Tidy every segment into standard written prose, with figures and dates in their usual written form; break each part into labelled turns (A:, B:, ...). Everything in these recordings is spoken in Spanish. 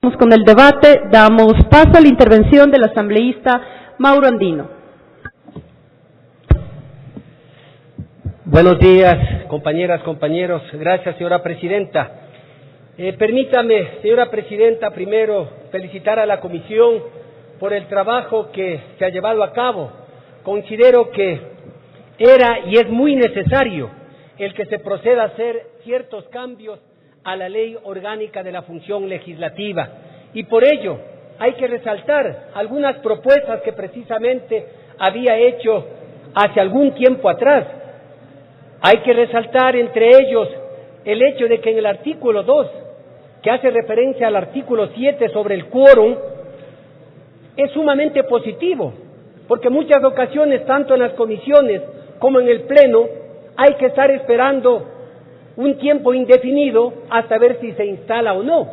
A: Vamos con el debate. Damos paso a la intervención del asambleísta Mauro Andino.
B: Buenos días, compañeras, compañeros. Gracias, señora presidenta. Permítame, señora presidenta, primero felicitar a la comisión por el trabajo que se ha llevado a cabo. Considero que era y es muy necesario el que se proceda a hacer ciertos cambios a la Ley Orgánica de la Función Legislativa, y por ello hay que resaltar algunas propuestas que precisamente había hecho hace algún tiempo atrás. Hay que resaltar entre ellos el hecho de que en el artículo 2, que hace referencia al artículo 7 sobre el quórum, es sumamente positivo, porque muchas ocasiones, tanto en las comisiones como en el Pleno, hay que estar esperando un tiempo indefinido hasta ver si se instala o no.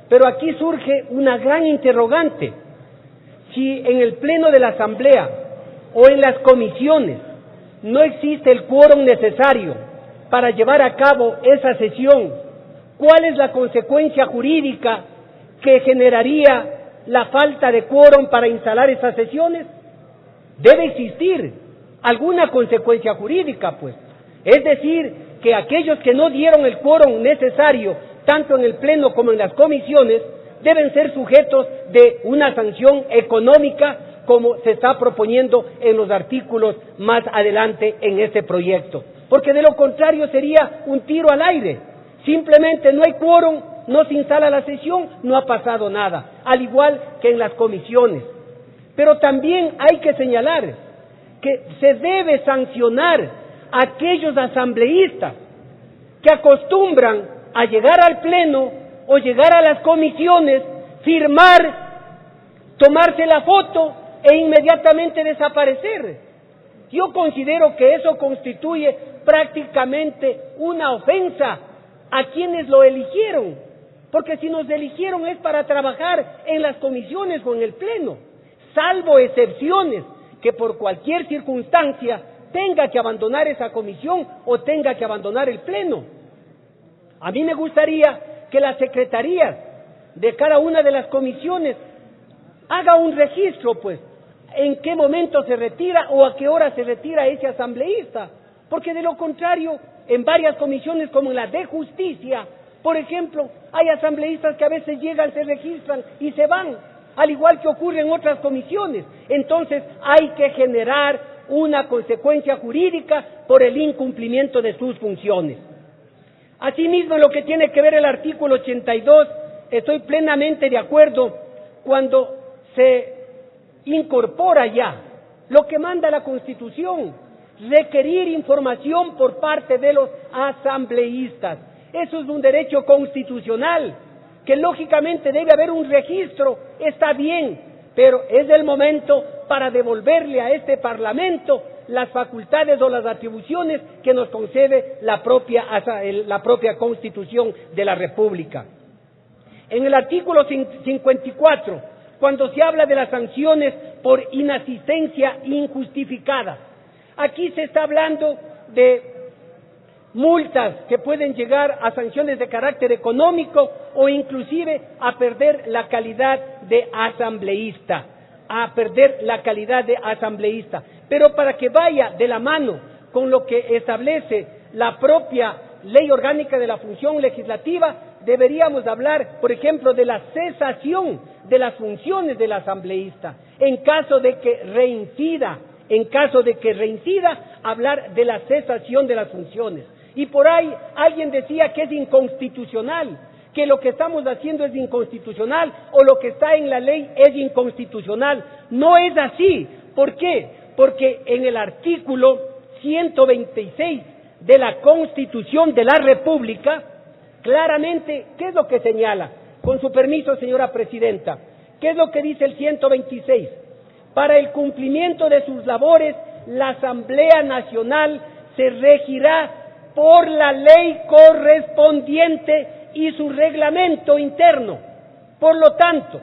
B: Pero aquí surge una gran interrogante: si en el Pleno de la Asamblea o en las comisiones no existe el quórum necesario para llevar a cabo esa sesión, ¿cuál es la consecuencia jurídica que generaría la falta de quórum para instalar esas sesiones? Debe existir alguna consecuencia jurídica, pues. Es decir, que aquellos que no dieron el quórum necesario, tanto en el Pleno como en las comisiones, deben ser sujetos de una sanción económica, como se está proponiendo en los artículos más adelante en este proyecto. Porque de lo contrario sería un tiro al aire. Simplemente no hay quórum, no se instala la sesión, no ha pasado nada, al igual que en las comisiones. Pero también hay que señalar que se debe sancionar a aquellos asambleístas que acostumbran a llegar al Pleno o llegar a las comisiones, firmar, tomarse la foto e inmediatamente desaparecer. Yo considero que eso constituye prácticamente una ofensa a quienes lo eligieron, porque si nos eligieron es para trabajar en las comisiones o en el Pleno, salvo excepciones que por cualquier circunstancia tenga que abandonar esa comisión o tenga que abandonar el Pleno. A mí me gustaría que las secretarías de cada una de las comisiones haga un registro, pues, en qué momento se retira o a qué hora se retira ese asambleísta, porque de lo contrario, en varias comisiones como en la de Justicia, por ejemplo, hay asambleístas que a veces llegan, se registran y se van, al igual que ocurre en otras comisiones. Entonces hay que generar una consecuencia jurídica por el incumplimiento de sus funciones. Asimismo, en lo que tiene que ver el artículo 82, estoy plenamente de acuerdo cuando se incorpora ya lo que manda la Constitución, requerir información por parte de los asambleístas. Eso es un derecho constitucional, que lógicamente debe haber un registro, está bien, pero es el momento para devolverle a este Parlamento las facultades o las atribuciones que nos concede la propia Constitución de la República. En el artículo 54, cuando se habla de las sanciones por inasistencia injustificada, aquí se está hablando de multas que pueden llegar a sanciones de carácter económico o inclusive a perder la calidad de asambleísta, Pero para que vaya de la mano con lo que establece la propia Ley Orgánica de la Función Legislativa, deberíamos hablar, por ejemplo, de la cesación de las funciones del asambleísta. En caso de que reincida, hablar de la cesación de las funciones. Y por ahí alguien decía que es inconstitucional, que lo que estamos haciendo es inconstitucional o lo que está en la ley es inconstitucional. No es así. ¿Por qué? Porque en el artículo 126 de la Constitución de la República, claramente, ¿qué es lo que señala? Con su permiso, señora presidenta, ¿qué es lo que dice el 126? Para el cumplimiento de sus labores, la Asamblea Nacional se regirá por la ley correspondiente y su reglamento interno. Por lo tanto,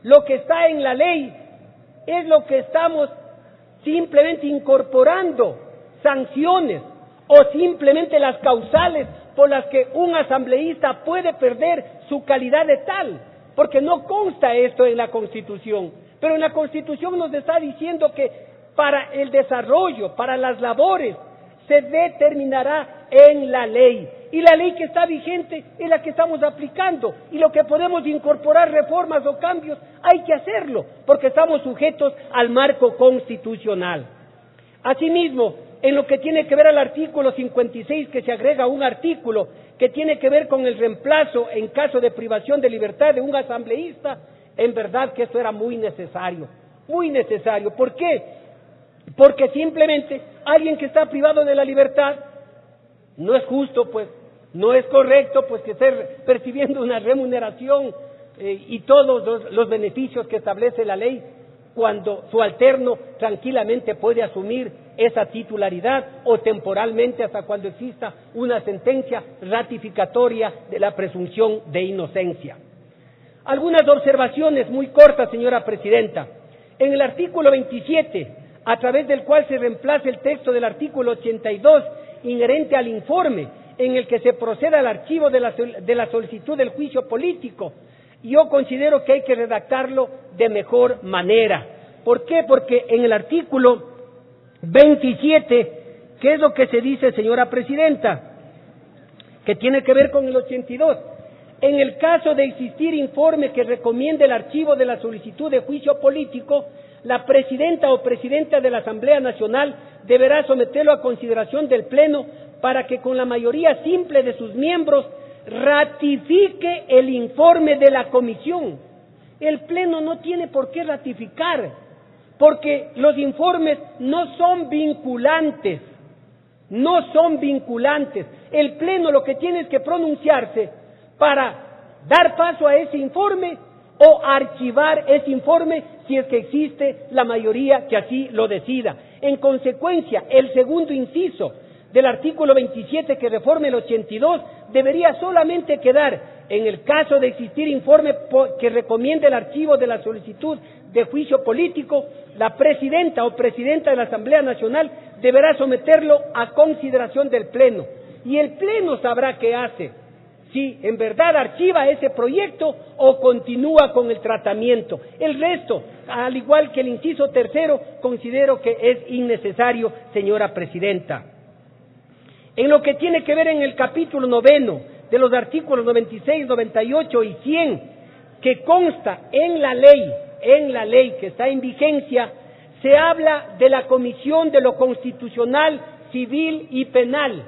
B: lo que está en la ley es lo que estamos simplemente incorporando, sanciones o simplemente las causales por las que un asambleísta puede perder su calidad de tal. porque no consta esto en la Constitución, pero en la Constitución nos está diciendo que para el desarrollo, para las labores, se determinará en la ley. Y la ley que está vigente es la que estamos aplicando. Y lo que podemos incorporar reformas o cambios, hay que hacerlo, porque estamos sujetos al marco constitucional. Asimismo, en lo que tiene que ver al artículo 56, que se agrega un artículo que tiene que ver con el reemplazo en caso de privación de libertad de un asambleísta, en verdad que esto era muy necesario. Muy necesario. ¿Por qué? Porque simplemente alguien que está privado de la libertad, no es justo, pues, no es correcto, pues, que esté percibiendo una remuneración y todos los beneficios que establece la ley, cuando su alterno tranquilamente puede asumir esa titularidad o temporalmente hasta cuando exista una sentencia ratificatoria de la presunción de inocencia. Algunas observaciones muy cortas, señora Presidenta. En el artículo 27, a través del cual se reemplaza el texto del artículo 82, inherente al informe, en el que se procede al archivo de la solicitud del juicio político, yo considero que hay que redactarlo de mejor manera. ¿Por qué? Porque en el artículo 27, ¿qué es lo que se dice, señora Presidenta? Que tiene que ver con el 82. En el caso de existir informe que recomiende el archivo de la solicitud de juicio político, la presidenta o presidenta de la Asamblea Nacional deberá someterlo a consideración del Pleno para que con la mayoría simple de sus miembros ratifique el informe de la comisión. El Pleno no tiene por qué ratificar, porque los informes no son vinculantes, no son vinculantes. El Pleno lo que tiene es que pronunciarse para dar paso a ese informe o archivar ese informe si es que existe la mayoría que así lo decida. En consecuencia, el segundo inciso del artículo 27 que reforma el 82 debería solamente quedar: en el caso de existir informe que recomiende el archivo de la solicitud de juicio político, la presidenta o presidenta de la Asamblea Nacional deberá someterlo a consideración del Pleno. Y el Pleno sabrá qué hace, si en verdad archiva ese proyecto o continúa con el tratamiento. El resto, al igual que el inciso tercero, considero que es innecesario, señora Presidenta. En lo que tiene que ver en el capítulo 9 de los artículos 96, 98 y 100, que consta en la ley que está en vigencia, se habla de la Comisión de lo Constitucional, Civil y Penal.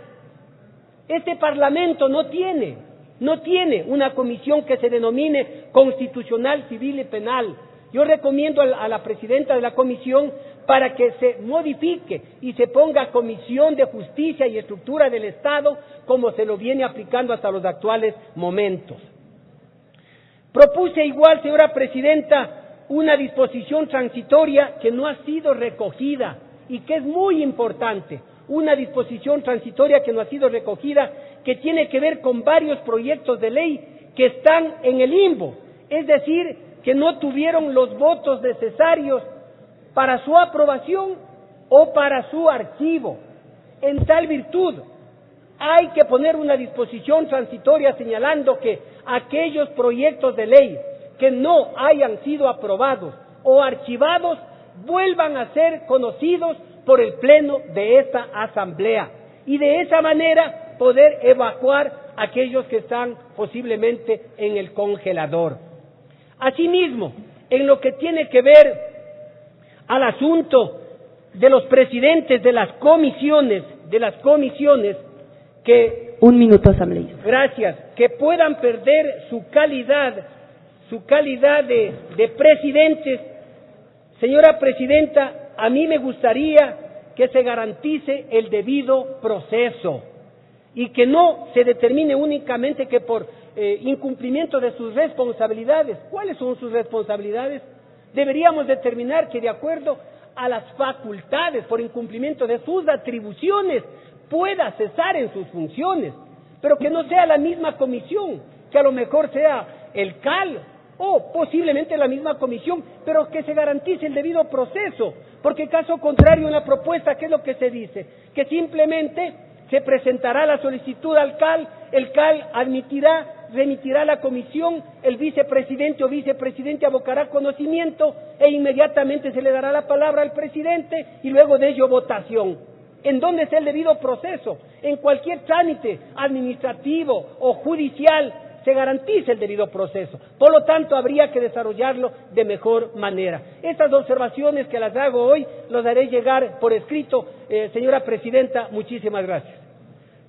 B: Este Parlamento no tiene una comisión que se denomine Constitucional, Civil y Penal. Yo recomiendo a la presidenta de la comisión para que se modifique y se ponga Comisión de Justicia y Estructura del Estado, como se lo viene aplicando hasta los actuales momentos. Propuse igual, señora Presidenta, una disposición transitoria que no ha sido recogida y que es muy importante. Una disposición transitoria que no ha sido recogida, que tiene que ver con varios proyectos de ley que están en el limbo, es decir, que no tuvieron los votos necesarios para su aprobación o para su archivo. En tal virtud, hay que poner una disposición transitoria señalando que aquellos proyectos de ley que no hayan sido aprobados o archivados vuelvan a ser conocidos por el Pleno de esta Asamblea, y de esa manera poder evacuar a aquellos que están posiblemente en el congelador. Asimismo, en lo que tiene que ver al asunto de los presidentes de las comisiones que...
A: Un minuto, asambleísta.
B: Gracias. Que puedan perder su calidad de presidentes. Señora Presidenta, a mí me gustaría que se garantice el debido proceso y que no se determine únicamente que por incumplimiento de sus responsabilidades. ¿Cuáles son sus responsabilidades? Deberíamos determinar que de acuerdo a las facultades, por incumplimiento de sus atribuciones, pueda cesar en sus funciones, pero que no sea la misma comisión, que a lo mejor sea el CAL o posiblemente la misma comisión, pero que se garantice el debido proceso, porque caso contrario en la propuesta, ¿qué es lo que se dice? Que simplemente se presentará la solicitud al CAL, el CAL admitirá remitirá a la comisión, el vicepresidente o vicepresidente abocará conocimiento e inmediatamente se le dará la palabra al presidente y luego de ello votación. ¿En dónde está el debido proceso? En cualquier trámite administrativo o judicial se garantiza el debido proceso. Por lo tanto, habría que desarrollarlo de mejor manera. Estas observaciones que las hago hoy, las haré llegar por escrito. Señora Presidenta, muchísimas gracias.